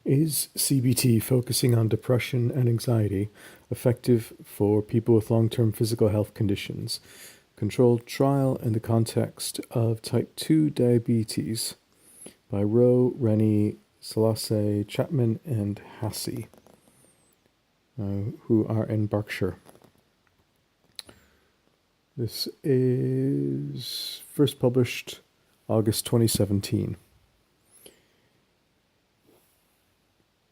Is CBT, focusing on depression and anxiety, effective for people with long-term physical health conditions? Controlled trial in the context of type 2 diabetes by Rowe, Rennie, Selassie, Chapman, and Hasse, who are in Berkshire. This is first published August 2017.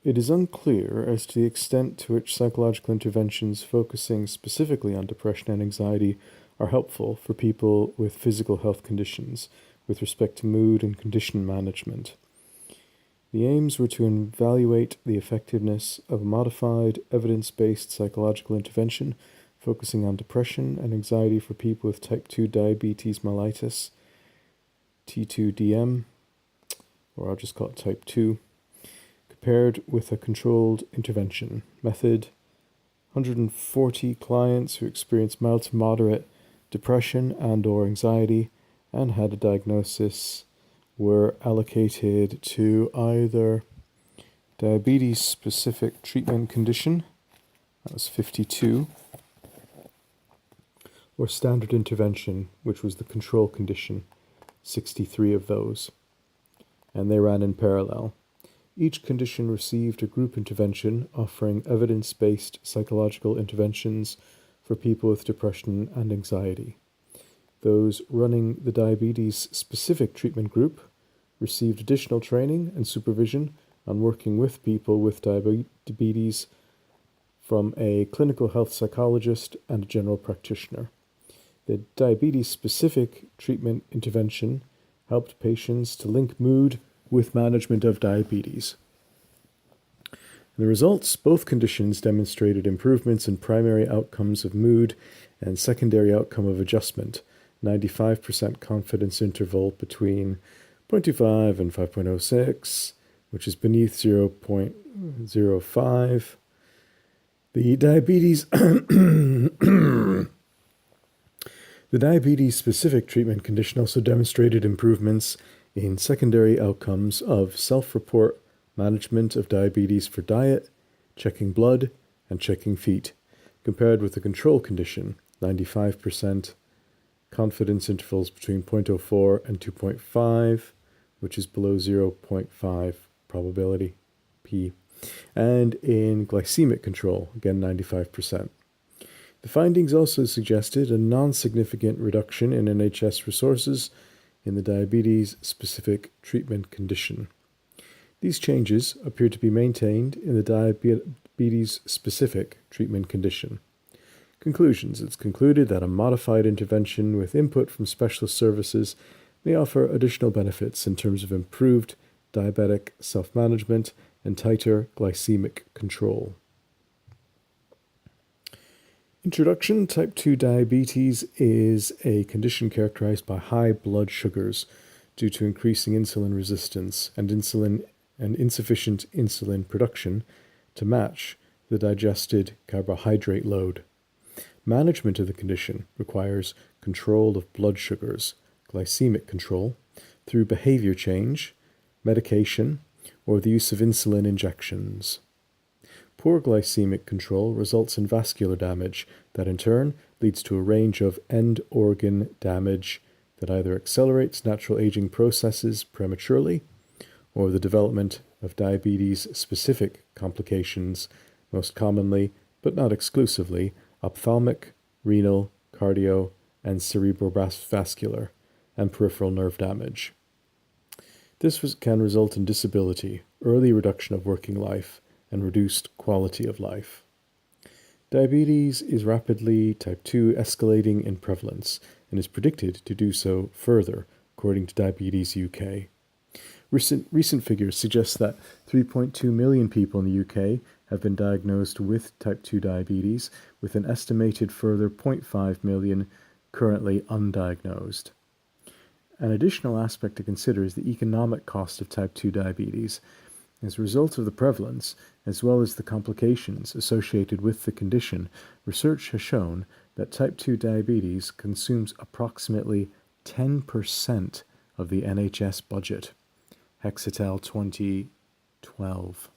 It is unclear as to the extent to which psychological interventions focusing specifically on depression and anxiety are helpful for people with physical health conditions with respect to mood and condition management. The aims were to evaluate the effectiveness of a modified, evidence-based psychological intervention focusing on depression and anxiety for people with type 2 diabetes mellitus, T2DM, or I'll just call it type 2, compared with a controlled intervention method. 140 clients who experienced mild to moderate depression and/or anxiety and had a diagnosis were allocated to either diabetes-specific treatment condition, that was 52, or standard intervention, which was the control condition, 63 of those, and they ran in parallel. Each condition received a group intervention offering evidence-based psychological interventions for people with depression and anxiety. Those running the diabetes-specific treatment group received additional training and supervision on working with people with diabetes from a clinical health psychologist and a general practitioner. The diabetes-specific treatment intervention helped patients to link mood with management of diabetes. In the results, both conditions demonstrated improvements in primary outcomes of mood and secondary outcome of adjustment, 95% confidence interval between 0.25 and 5.06, which is beneath 0.05. The diabetes-specific treatment condition also demonstrated improvements in secondary outcomes of self-report management of diabetes for diet, checking blood, and checking feet, compared with the control condition, 95% confidence intervals between 0.04 and 2.5, which is below 0.5 probability, P, and in glycemic control, again 95%. The findings also suggested a non-significant reduction in NHS resources in the diabetes-specific treatment condition. These changes appear to be maintained in the diabetes-specific treatment condition. Conclusions. It's concluded that a modified intervention with input from specialist services may offer additional benefits in terms of improved diabetic self-management and tighter glycemic control. Introduction. Type 2 diabetes is a condition characterized by high blood sugars due to increasing insulin resistance and insufficient insulin production to match the digested carbohydrate load. Management of the condition requires control of blood sugars, glycemic control, through behavior change, medication, or the use of insulin injections. Poor glycemic control results in vascular damage that in turn leads to a range of end organ damage that either accelerates natural aging processes prematurely or the development of diabetes-specific complications, most commonly, but not exclusively, ophthalmic, renal, cardio, and cerebrovascular and peripheral nerve damage. This can result in disability, early reduction of working life, and reduced quality of life. Diabetes is rapidly, type 2, escalating in prevalence and is predicted to do so further, according to Diabetes UK. Recent figures suggest that 3.2 million people in the UK have been diagnosed with type 2 diabetes, with an estimated further 0.5 million currently undiagnosed. An additional aspect to consider is the economic cost of type 2 diabetes. As a result of the prevalence, as well as the complications associated with the condition, research has shown that type 2 diabetes consumes approximately 10% of the NHS budget. Hexatel 2012.